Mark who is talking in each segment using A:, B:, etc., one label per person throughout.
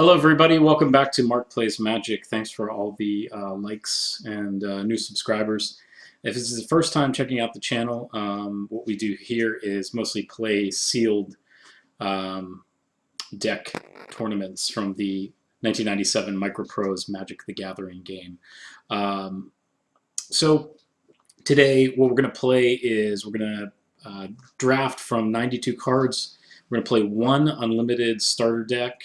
A: Hello, everybody. Welcome back to Mark Plays Magic. Thanks for all the likes and new subscribers. If this is the first time checking out the channel, what we do here is mostly play sealed um, deck tournaments from the 1997 MicroProse Magic the Gathering game. So today, what we're going to play is we're going to draft from 92 cards. We're going to play one unlimited starter deck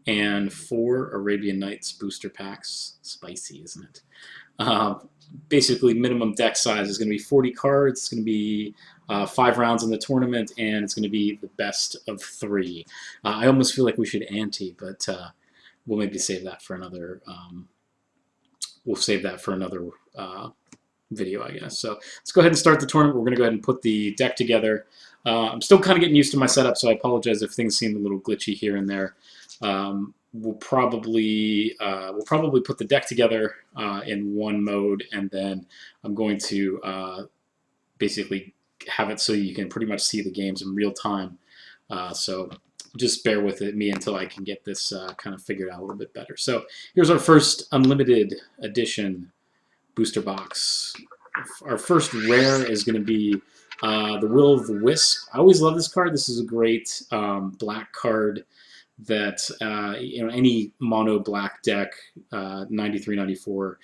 A: and 4 Arabian Nights booster packs. Spicy, isn't it? Basically, minimum deck size is going to be 40 cards. It's going to be 5 rounds in the tournament, and it's going to be the best of 3. I almost feel like we should ante, but we'll maybe save that for another. We'll save that for another video, I guess. So let's go ahead and start the tournament. We're going to go ahead and put the deck together. I'm still kind of getting used to my setup, so I apologize if things seem a little glitchy here and there. We'll probably put the deck together in one mode, and then I'm going to basically have it so you can pretty much see the games in real time. So just bear with me until I can get this kind of figured out a little bit better. So here's our first unlimited edition booster box. Our first rare is going to be the Will of the Wisp. I always love this card. This is a great black card that any mono black deck, 93, 94,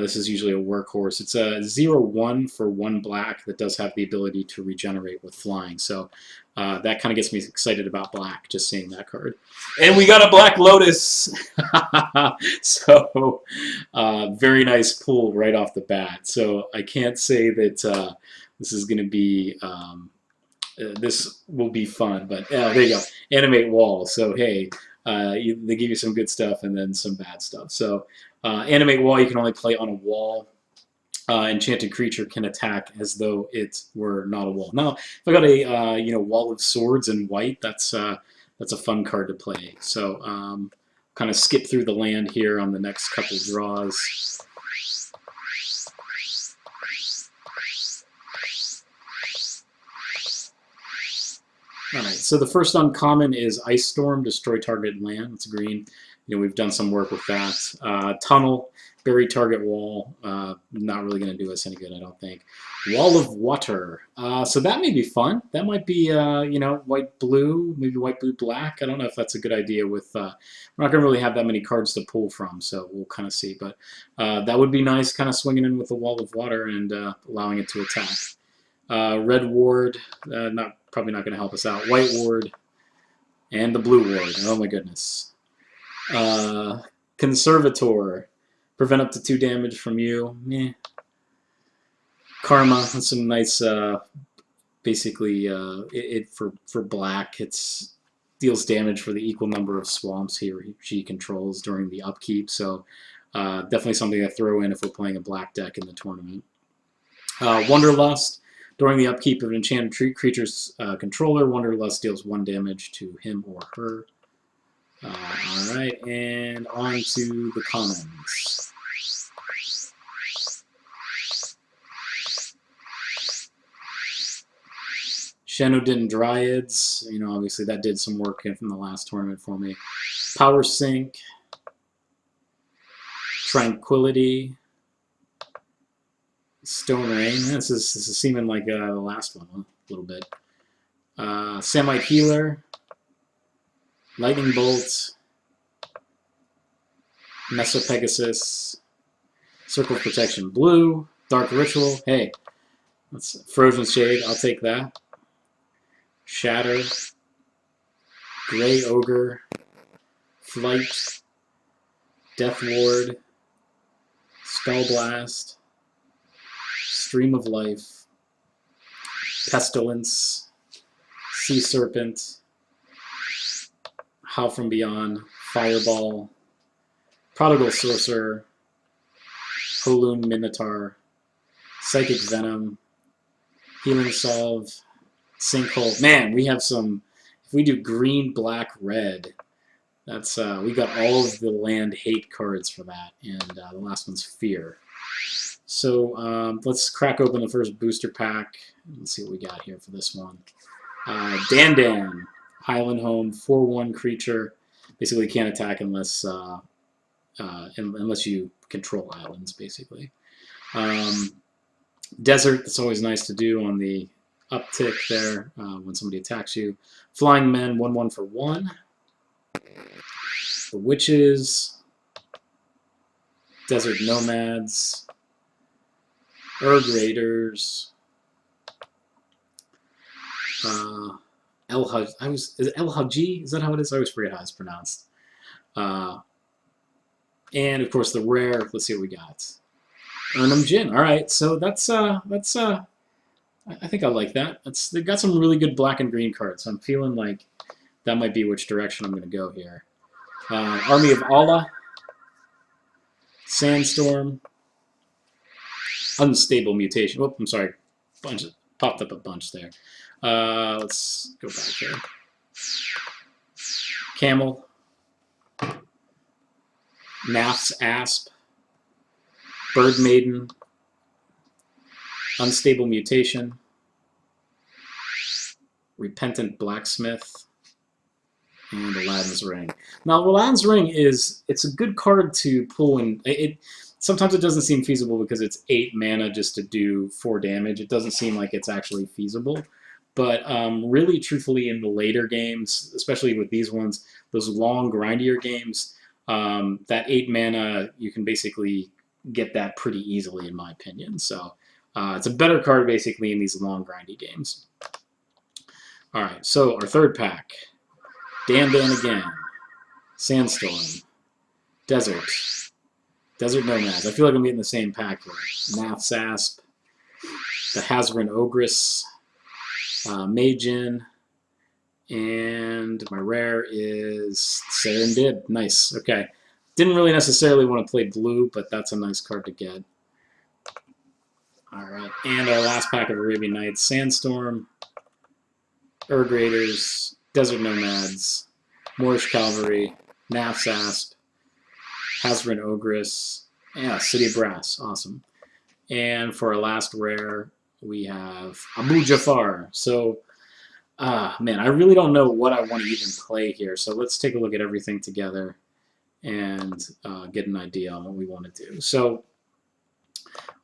A: this is usually a workhorse. It's a 0/1 for 1 black that does have the ability to regenerate with flying. So that kind of gets me excited about black, just seeing that card. And we got a Black Lotus! So very nice pull right off the bat. So I can't say that this is going to be... this will be fun, but there you go. Animate wall. So hey, they give you some good stuff and then some bad stuff. So animate wall, you can only play on a wall. Enchanted creature can attack as though it were not a wall. Now, if I got a wall of swords in white, that's a fun card to play. So kind of skip through the land here on the next couple draws. Alright, so the first uncommon is Ice Storm, destroy target land. It's green. We've done some work with that. Tunnel, bury target wall. Not really going to do us any good, I don't think. Wall of Water. So that may be fun. That might be, white blue, maybe white blue black. I don't know if that's a good idea with... we're not going to really have that many cards to pull from, so we'll kind of see. But that would be nice, kind of swinging in with the Wall of Water and allowing it to attack. Red Ward, probably not going to help us out. White Ward, and the Blue Ward. Oh my goodness. Conservator, prevent up to 2 damage from you. Meh. Karma, that's some nice, basically, for black, it's deals damage for the equal number of swamps he or she controls during the upkeep. So definitely something to throw in if we're playing a black deck in the tournament. Wanderlust. During the upkeep of an enchanted creature's controller, Wanderlust deals 1 damage to him or her. Alright, and on to the commons. Shenodin Dryads, obviously that did some work from the last tournament for me. Power Sink. Tranquility. Stone Rain. This is seeming like the last one a little bit. Samite Healer. Lightning Bolt. Mesopegasus. Circle of Protection Blue. Dark Ritual. Hey, that's Frozen Shade. I'll take that. Shatter. Grey Ogre. Flight. Death Ward. Spell Blast. Stream of Life, Pestilence, Sea Serpent, Howl from Beyond, Fireball, Prodigal Sorcerer, Holoon Minotaur, Psychic Venom, Healing Salve, Sinkhole. Man, we have some, if we do green, black, red, that's, we got all of the land hate cards for that, and the last one's Fear. So let's crack open the first booster pack. Let's see what we got here for this one. Dan, Highland Home, 4/1 creature. Basically, you can't attack unless you control islands, basically. Desert, that's always nice to do on the uptick there when somebody attacks you. Flying Men, 1/1 for 1. The Witches, Desert Nomads, Raiders, is it El Haji? Is that how it is? I always forget how it's pronounced. And of course the rare. Let's see what we got. Urnum Jin. All right, so that's I think I like that. They've got some really good black and green cards. So I'm feeling like that might be which direction I'm going to go here. Army of Allah, Sandstorm, Unstable Mutation. Oh, I'm sorry, popped up a bunch there. Let's go back here. Camel, Naf's Asp, Bird Maiden, Unstable Mutation, Repentant Blacksmith, and Aladdin's Ring. Now, Aladdin's Ring it's a good card to pull in. Sometimes it doesn't seem feasible because it's 8 mana just to do 4 damage. It doesn't seem like it's actually feasible. But really, truthfully, in the later games, especially with these ones, those long, grindier games, that 8 mana, you can basically get that pretty easily, in my opinion. So it's a better card, basically, in these long, grindy games. All right, so our third pack. Dan again. Sandstorm. Desert Nomads. I feel like I'm getting the same pack here. Naf's Asp. The Hazren Ogress. Majin. And my rare is Serendib. Nice. Okay. Didn't really necessarily want to play blue, but that's a nice card to get. All right. And our last pack of Arabian Nights. Sandstorm. Raiders. Desert Nomads. Moorish Cavalry. Naf's Asp. Hazren Ogress. Yeah, City of Brass. Awesome. And for our last rare, we have Abu Jafar. So, man, I really don't know what I want to even play here. So let's take a look at everything together and get an idea on what we want to do. So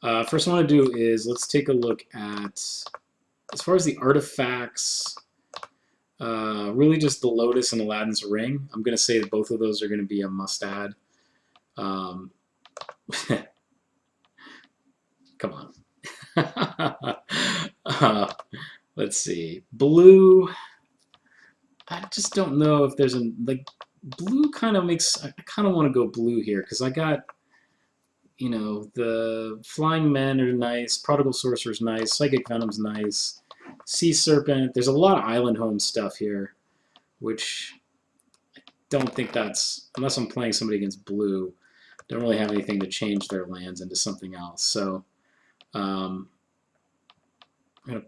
A: first I want to do is let's take a look at, as far as the artifacts, really just the Lotus and Aladdin's Ring. I'm going to say that both of those are going to be a must-add. Come on. Let's see. Blue. I just don't know if there's blue kind of makes. I kind of want to go blue here because I got, the Flying Men are nice. Prodigal Sorcerer's nice. Psychic Venom's nice. Sea Serpent. There's a lot of Island Home stuff here, which I don't think that's, unless I'm playing somebody against blue, don't really have anything to change their lands into something else. So I'm going to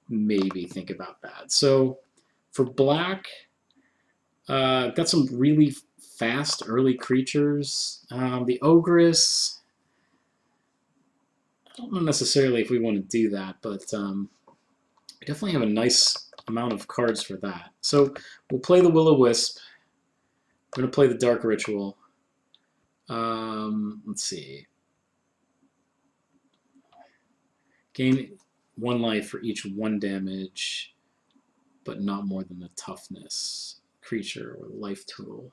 A: maybe think about that. So for black, got some really fast early creatures. The Ogress, I don't know necessarily if we want to do that, but we definitely have a nice amount of cards for that. So we'll play the Will-O-Wisp. I'm going to play the Dark Ritual. Let's see. Gain 1 life for each 1 damage, but not more than the toughness creature or life total.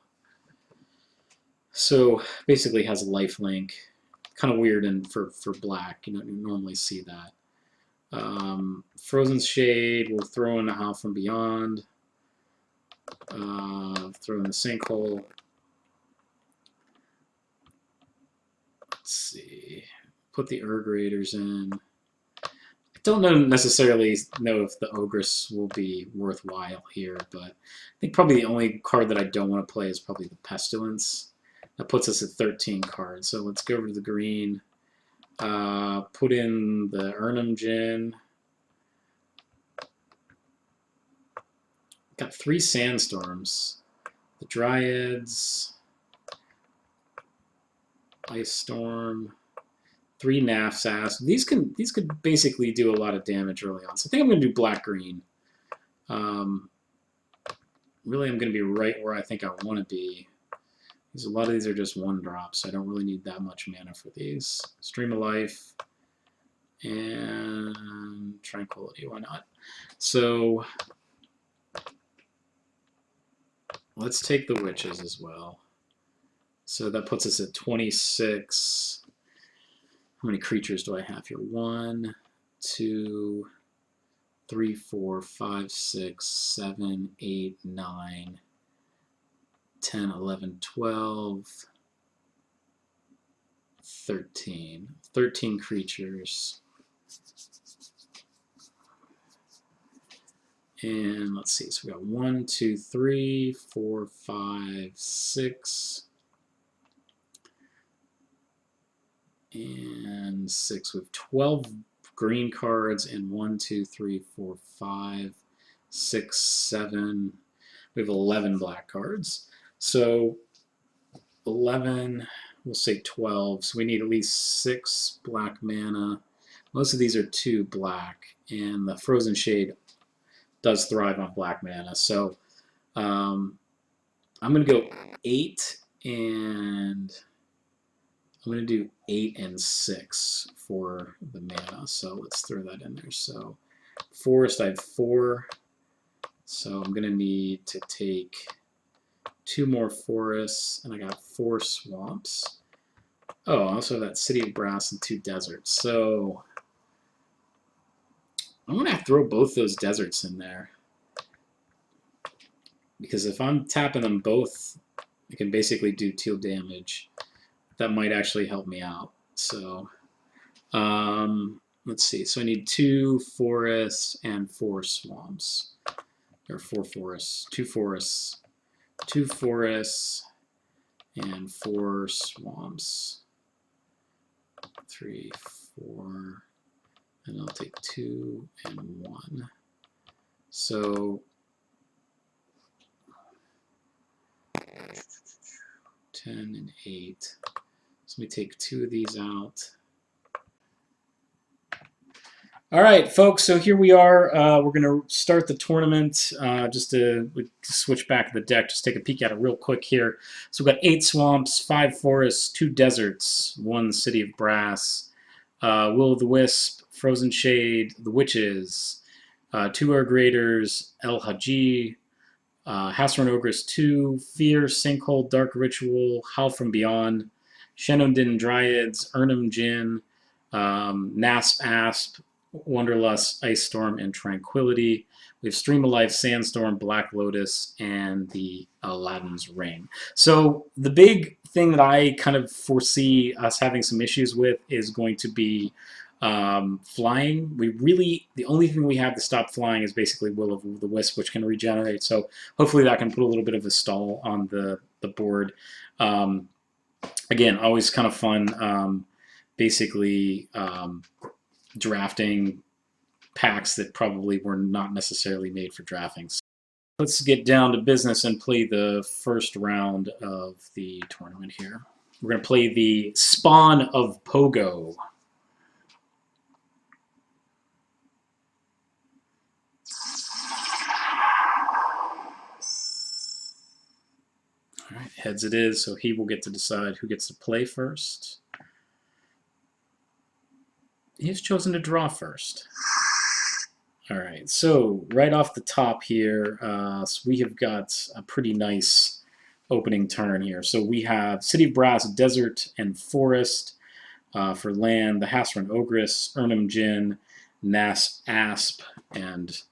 A: So basically has a life link. Kind of weird and for black. You normally see that. Frozen Shade, we'll throw in a Howl from Beyond. Throw in the Sinkhole. Let's see. Put the Raiders in. I don't necessarily know if the Ogress will be worthwhile here, but I think probably the only card that I don't want to play is probably the Pestilence. That puts us at 13 cards. So let's go over to the green. Put in the Urnum Jin. Got 3 Sandstorms. The Dryads. Ice Storm. 3 Naf's Asp. These could basically do a lot of damage early on. So I think I'm going to do black-green. really I'm going to be right where I think I want to be. Because a lot of these are just one drops, so I don't really need that much mana for these. Stream of Life and Tranquility, why not? So let's take the Witches as well. So that puts us at 26. How many creatures do I have here? 1, 2, 3, 4, 5, 6, 7, 8, 9, 10, 11, 12, 13. 13 creatures. And let's see, so we got 1, 2, 3, 4, 5, 6, and 6. We have 12 green cards and 1, 2, 3, 4, 5, 6, 7. We have 11 black cards. So 11, we'll say 12. So we need at least 6 black mana. Most of these are 2 black, and the Frozen Shade does thrive on black mana. So I'm going to go 8, and I'm going to do 8 and 6 for the mana. So let's throw that in there. So Forest, I have 4. So I'm going to need to take 2 more forests, and I got 4 swamps. Oh, I also have that City of Brass and 2 deserts. So I'm going to have to throw both those deserts in there. Because if I'm tapping them both, I can basically do 2 damage. That might actually help me out. So let's see. So I need 2 forests and 4 swamps. Or 4 forests. 2 forests. 2 forests and 4 swamps. 3, 4, and I'll take 2 and 1. So 10 and 8. So let me take 2 of these out. All right, folks, so here we are. We're going to start the tournament. Just to switch back to the deck, just take a peek at it real quick here. So we've got 8 swamps, 5 forests, 2 deserts, 1 City of Brass, Will-o'-the-Wisp, Frozen Shade, the Witches, 2 Earth Graders, El Haji, Hasran Ogress 2, Fear, Sinkhole, Dark Ritual, Howl from Beyond, Shenodin Dryads, Urnum Jinn, Nasp Asp, Wonderlust, Ice Storm, and Tranquility. We have Stream of Life, Sandstorm, Black Lotus, and the Aladdin's Ring. So the big thing that I kind of foresee us having some issues with is going to be flying. The only thing we have to stop flying is basically Will-o'-the-Wisp, which can regenerate. So hopefully that can put a little bit of a stall on the board. Again, always kind of fun. Basically drafting packs that probably were not necessarily made for drafting. So let's get down to business and play the first round of the tournament here. We're going to play the Spawn of Pogo. All right, heads it is, so he will get to decide who gets to play first. He's chosen to draw first. All right, so right off the top here, so we have got a pretty nice opening turn here. So we have City of Brass, Desert, and Forest for land, the Hasran Ogress, Urnum Jinn, Nas Asp, and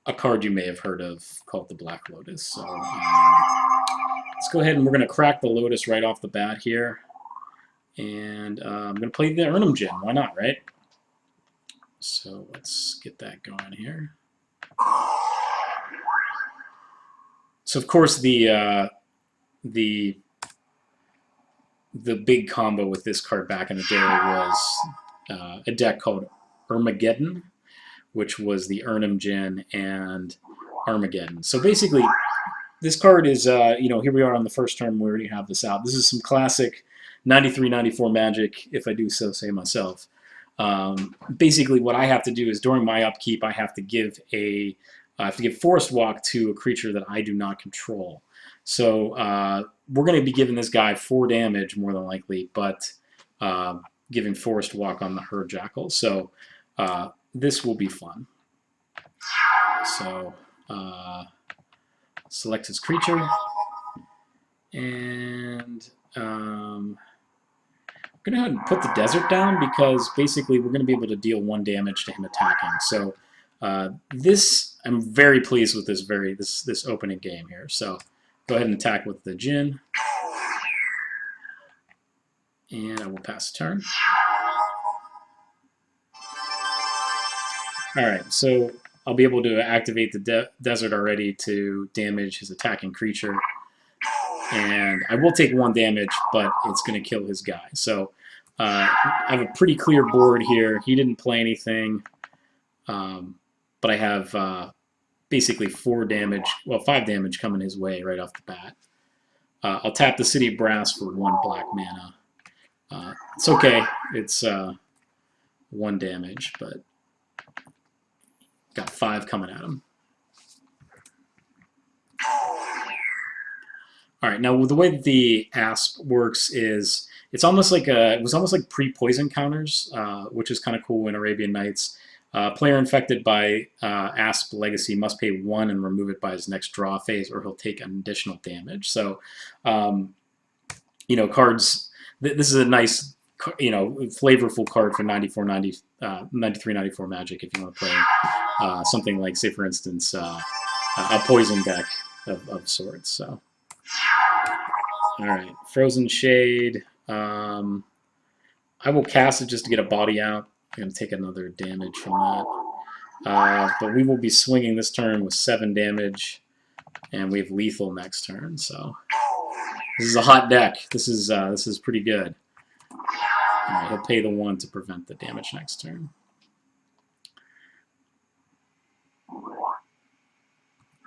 A: a card you may have heard of called the Black Lotus. So let's go ahead and we're going to crack the Lotus right off the bat here. And I'm going to play the Urnum Jinn. Why not, right? So let's get that going here. So of course the big combo with this card back in the day was a deck called Armageddon, which was the Urnum Jinn and Armageddon. So basically, this card is, here we are on the first turn. We already have this out. This is some classic 93, 94 Magic, if I do so say myself. Basically, what I have to do is during my upkeep, I have to give a I have to give Forest Walk to a creature that I do not control. So we're going to be giving this guy 4 damage more than likely, but giving Forest Walk on the Herd Jackal. So this will be fun. So select his creature, and I'm going to go ahead and put the desert down because basically we're going to be able to deal 1 damage to him attacking. So this, I'm very pleased with this opening game here. So go ahead and attack with the Djinn, and I will pass the turn. All right, so I'll be able to activate the desert already to damage his attacking creature, and I will take 1 damage, but it's going to kill his guy. So I have a pretty clear board here. He didn't play anything, but I have basically 4 damage, well, 5 damage coming his way right off the bat. I'll tap the City of Brass for 1 black mana. It's okay. It's 1 damage, but got 5 coming at him. All right, now the way that the Asp works is it was almost like pre-poison counters, which is kind of cool in Arabian Nights. Player infected by Asp Legacy must pay 1 and remove it by his next draw phase, or he'll take an additional damage. So, cards. This is a nice, flavorful card for 93-94 Magic if you want to play something like, say, for instance, a poison deck of sorts. So, all right, Frozen Shade. I will cast it just to get a body out. I'm going to take another damage from that. But we will be swinging this turn with 7 damage, and we have lethal next turn. So this is a hot deck. This is pretty good. All right, he'll pay the 1 to prevent the damage next turn. All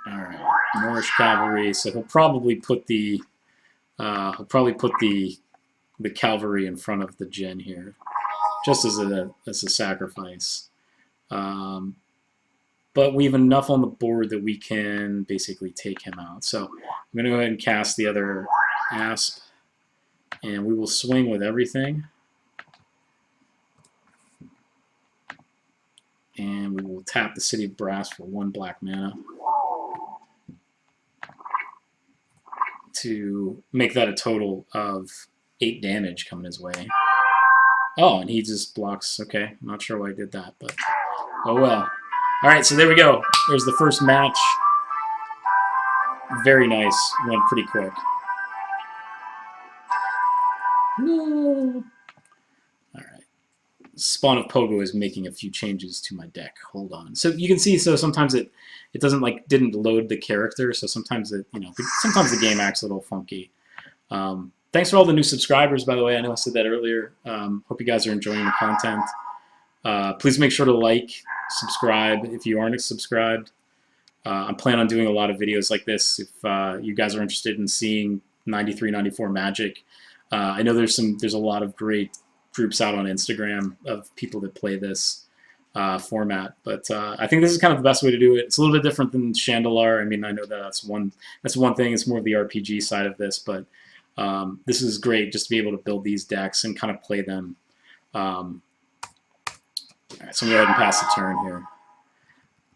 A: right, Moorish Cavalry. So he'll probably put the cavalry in front of the Djinn here, just as a sacrifice. But we have enough on the board that we can basically take him out. So I'm going to go ahead and cast the other Asp, and we will swing with everything. And we will tap the City of Brass for 1 black mana to make that a total of 8 damage coming his way. Oh, and he just blocks. Okay, I'm not sure why he did that, but oh well. All right, so there we go. There's the first match. Very nice. Went pretty quick. No. All right. Spawn of Pogo is making a few changes to my deck. Hold on. So you can see. So sometimes it didn't load the character. So sometimes sometimes the game acts a little funky. Thanks for all the new subscribers, by the way. I know I said that earlier. Hope you guys are enjoying the content. Please make sure to like, subscribe if you aren't subscribed. I'm planning on doing a lot of videos like this if you guys are interested in seeing 93-94 Magic. I know there's a lot of great groups out on Instagram of people that play this format, but I think this is kind of the best way to do it. It's a little bit different than Chandelar. I mean, I know that's one thing. It's more of the RPG side of this, but this is great just to be able to build these decks and kind of play them. All right, so I'm going to go ahead and pass the turn here.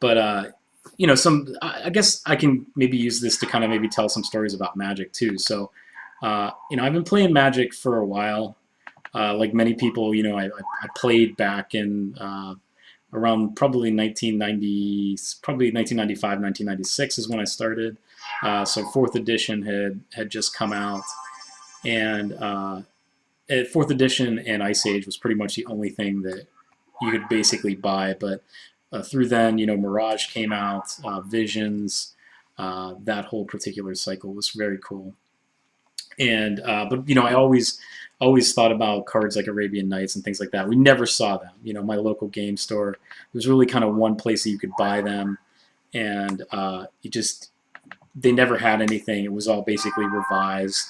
A: But, I guess I can maybe use this to kind of maybe tell some stories about Magic too. So, I've been playing Magic for a while. Like many people, I played back in around probably 1995, 1996 is when I started. So 4th edition had just come out. And 4th edition and Ice Age was pretty much the only thing that you could basically buy, but through then, Mirage came out, Visions, that whole particular cycle was very cool. And but I always thought about cards like Arabian Nights and things like that. We never saw them. My local game store, it was really kind of one place that you could buy them, and they never had anything. It was all basically revised,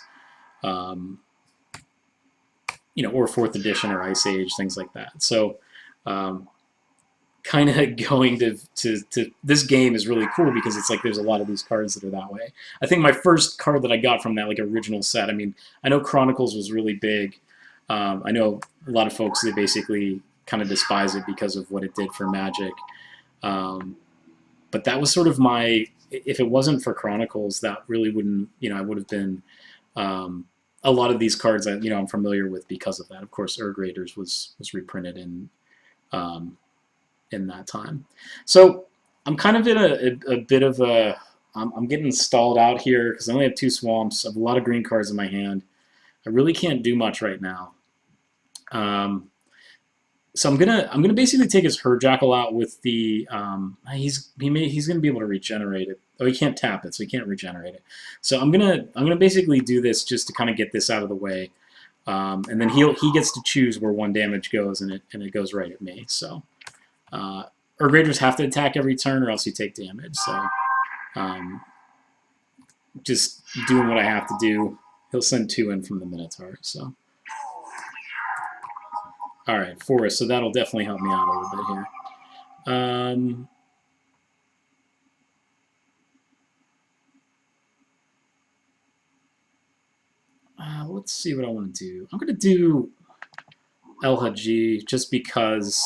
A: or 4th edition or Ice Age, things like that. So kind kind of going to this game is really cool because it's like there's a lot of these cards that are that way. I think my first card that I got from that like original set, I mean, I know Chronicles was really big. I know a lot of folks that basically kind of despise it because of what it did for Magic. But that was sort of my, if it wasn't for Chronicles, that really wouldn't, I would have been a lot of these cards that, I'm familiar with because of that. Of course, Urg Raiders was reprinted in that time. So I'm kind of in a bit of a, I'm getting stalled out here because I only have 2 swamps. I have a lot of green cards in my hand. I really can't do much right now. So I'm gonna basically take his Herjackal out with the he's gonna be able to regenerate it. Oh, he can't tap it, so he can't regenerate it. So I'm gonna basically do this just to kind of get this out of the way, and then he gets to choose where 1 damage goes, and it goes right at me. So Urg Raiders have to attack every turn, or else you take damage. So just doing what I have to do. He'll send 2 in from the Minotaur. So. All right, Forest. So that'll definitely help me out a little bit here. Let's see what I want to do. I'm going to do El Haji just because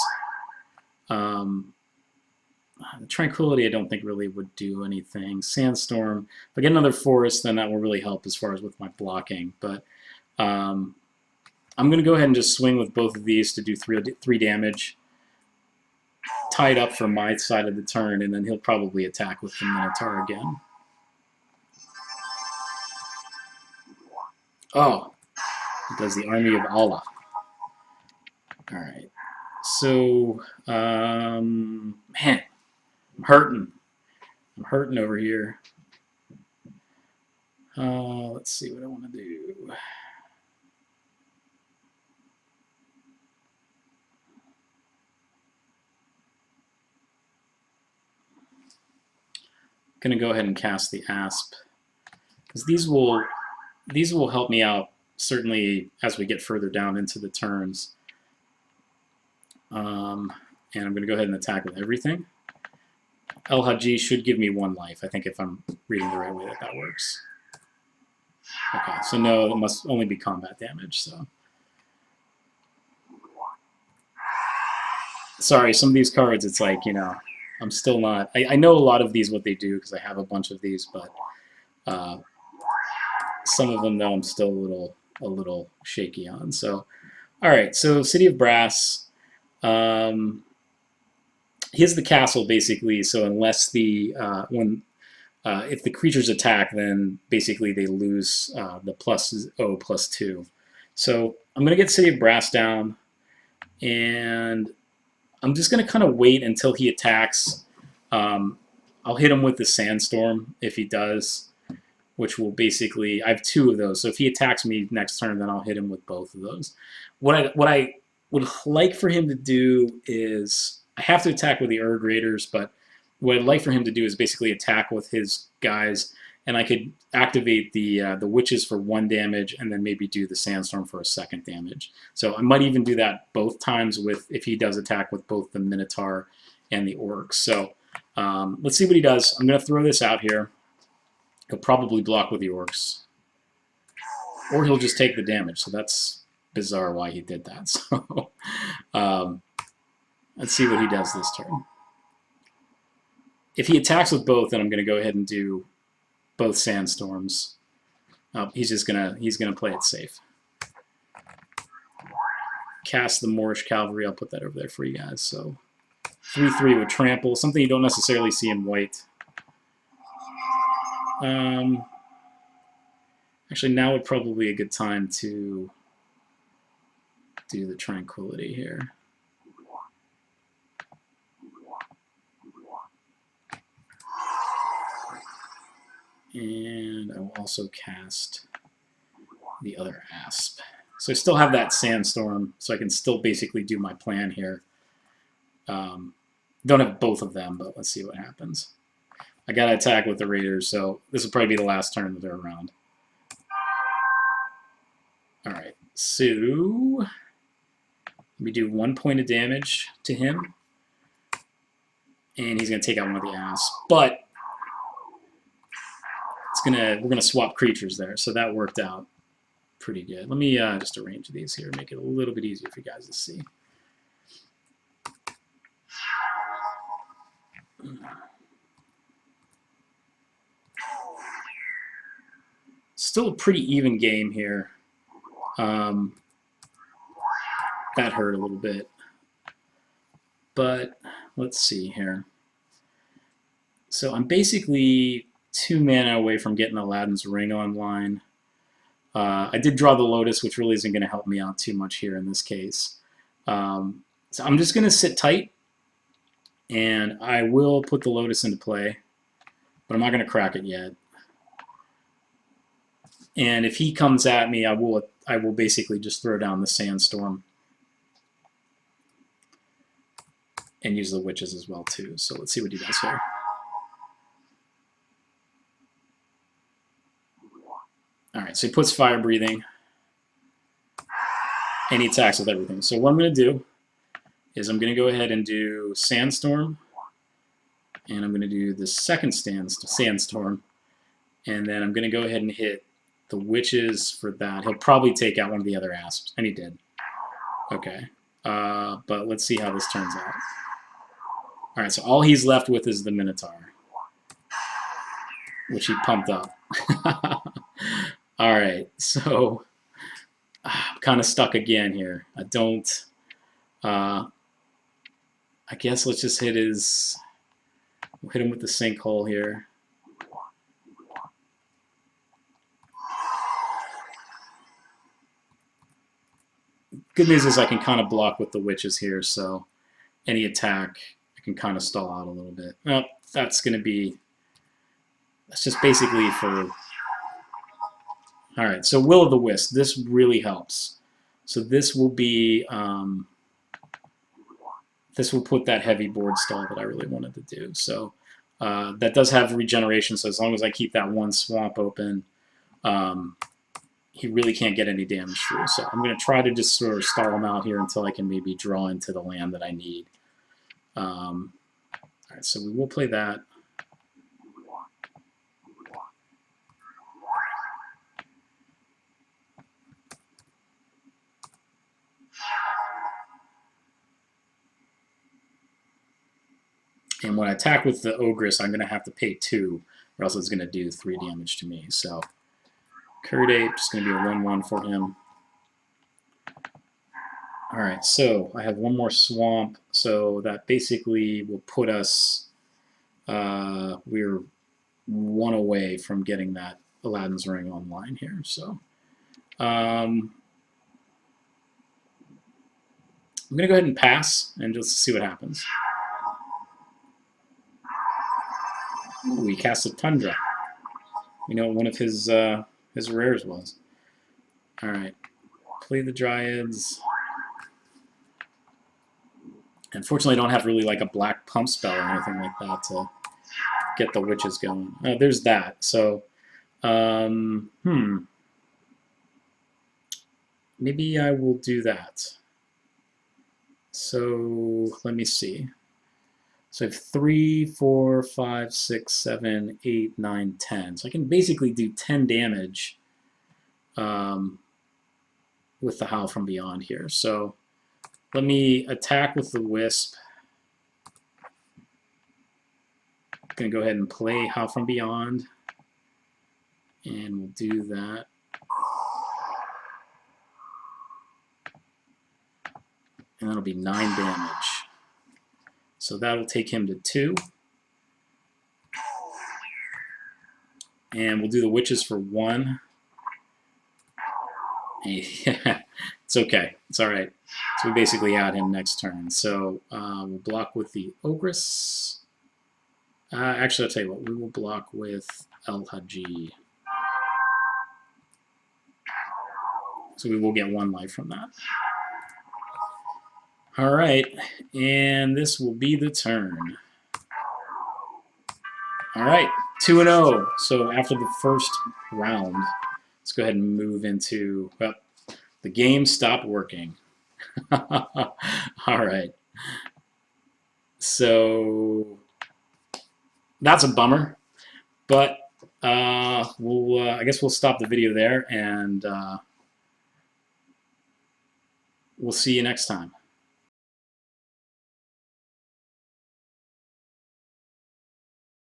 A: the Tranquility I don't think really would do anything. Sandstorm. If I get another Forest, then that will really help as far as with my blocking. But I'm going to go ahead and just swing with both of these to do 3 damage. Tied up for my side of the turn, and then he'll probably attack with the Minotaur again. Oh, he does the Army of Allah. All right. So, man, I'm hurting. I'm hurting over here. Let's see what I want to do. Going to go ahead and cast the Asp, because these will help me out certainly as we get further down into the turns. And I'm going to go ahead and attack with everything. El Haji should give me 1 life, I think, if I'm reading the right way that works. Okay, so no, it must only be combat damage. So sorry, some of these cards, it's like, I'm still not. I know a lot of these what they do because I have a bunch of these, but some of them though I'm still a little shaky on. So, all right. So City of Brass. Here's the castle basically. So unless the if the creatures attack, then basically they lose the +0/+2. So I'm gonna get City of Brass down, and I'm just going to kind of wait until he attacks. I'll hit him with the Sandstorm if he does, which will basically, I have 2 of those. So if he attacks me next turn, then I'll hit him with both of those. What I would like for him to do is, I have to attack with the Urg Raiders, but what I'd like for him to do is basically attack with his guys, and I could activate the Witches for 1 damage, and then maybe do the Sandstorm for a 2nd damage. So I might even do that both times if he does attack with both the Minotaur and the Orcs. So let's see what he does. I'm going to throw this out here. He'll probably block with the Orcs, or he'll just take the damage. So that's bizarre why he did that. So let's see what he does this turn. If he attacks with both, then I'm going to go ahead and do both Sandstorms. He's gonna play it safe. Cast the Moorish Cavalry. I'll put that over there for you guys. So 3/3 with Trample, something you don't necessarily see in white. Actually, now would probably be a good time to do the Tranquility here. And I will also cast the other Asp. So I still have that Sandstorm, so I can still basically do my plan here. Don't have both of them, but let's see what happens. I got to attack with the Raiders, so this will probably be the last turn that they're around. All right, so we do 1 point of damage to him. and he's gonna take out one of the asps. But we're gonna swap creatures there, so that worked out pretty good. Let me just arrange these here, make it a little bit easier for you guys to see. Still a pretty even game here. That hurt a little bit. But let's see here. So I'm basically 2 mana away from getting Aladdin's Ring online. I did draw the Lotus, which really isn't going to help me out too much here in this case. So I'm just going to sit tight, and I will put the Lotus into play, but I'm not going to crack it yet. And if he comes at me, I will basically just throw down the Sandstorm and use the Witches as well too. So let's see what he does here. All right, so he puts Fire Breathing, and he attacks with everything. So what I'm going to do is I'm going to go ahead and do Sandstorm, and I'm going to do the second Sandstorm, and then I'm going to go ahead and hit the Witches for that. He'll probably take out one of the other asps, and he did. Okay, but let's see how this turns out. All right, so all he's left with is the Minotaur, which he pumped up. All right, so I'm kind of stuck again here. I guess let's just hit him with the Sinkhole here. Good news is I can kind of block with the Witches here, so any attack I can kind of stall out a little bit. Well, that's just basically for... All right, so Will of the Wisp. This really helps. So this will be... this will put that heavy board stall that I really wanted to do. So that does have regeneration, so as long as I keep that one swamp open, he really can't get any damage through. So I'm going to try to just sort of stall him out here until I can maybe draw into the land that I need. All right, so we will play that. And when I attack with the Ogress, I'm going to have to pay 2, or else it's going to do 3 damage to me. So Curdape, just going to be a 1/1 for him. All right, so I have one more swamp, so that basically will put us, we're 1 away from getting that Aladdin's Ring online here. So I'm going to go ahead and pass and just see what happens. Ooh, he cast a Tundra. You know, one of his rares was. All right, play the Dryads. Unfortunately, I don't have really like a black pump spell or anything like that to get the Witches going. There's that. So, maybe I will do that. So let me see. So I have 3, 4, 5, 6, 7, 8, 9, 10. So I can basically do 10 damage with the Howl from Beyond here. So let me attack with the Wisp. I'm going to go ahead and play Howl from Beyond. And we'll do that. And that'll be 9 damage. So that'll take him to 2. And we'll do the Witches for 1. Yeah, it's okay. It's all right. So we basically add him next turn. So we'll block with the Ogress. Actually, I'll tell you what. We will block with El Haji. So we will get 1 life from that. All right, and this will be the turn. All right, 2-0. So after the first round, let's go ahead and move into, well, the game stopped working. All right. So that's a bummer. But I guess we'll stop the video there, and we'll see you next time.